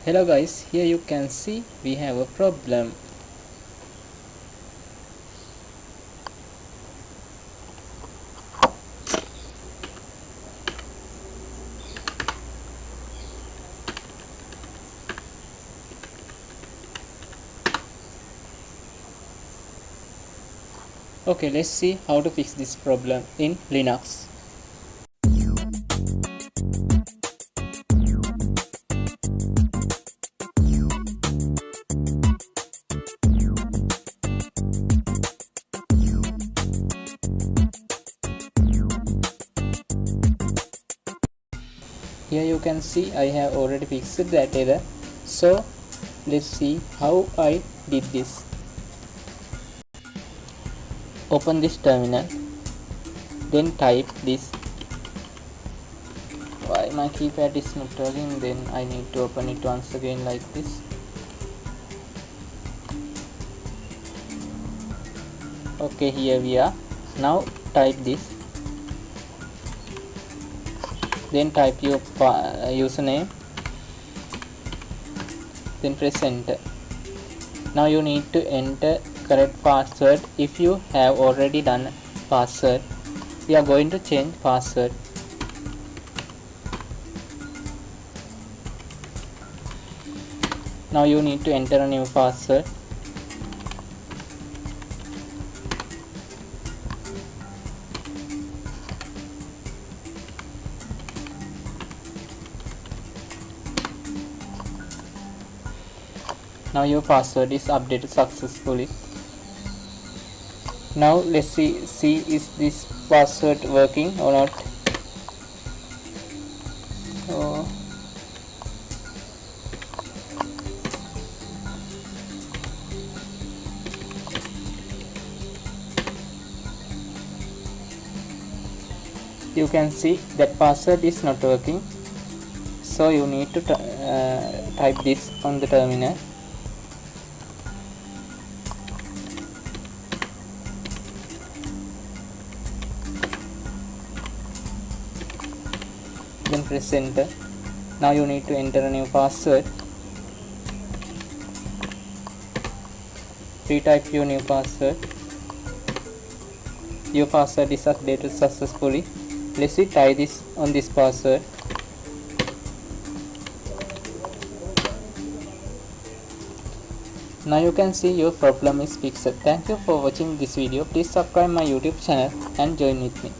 Hello guys, here you can see we have a problem. Okay, let's see how to fix this problem in Linux. Here you can see I have already fixed that error. So let's see how I did this. Open this terminal, then type this. Why my keypad is not working? Then I need to open it once again like this. Okay, here we are. Now type this, then type your username, then press enter. Now you need to enter correct password. If you have already done password, we are going to change password. Now you need to enter a new password. Now your password is updated successfully. Now let's see is this password working or not. You can see that password is not working, so you need to type this on the terminal. Then press enter. Now you need to enter a new password. Retype your new password. Your password is updated successfully. Let's see, try this on this password. Now you can see your problem is fixed. Thank you for watching this video. Please subscribe my YouTube channel and join with me.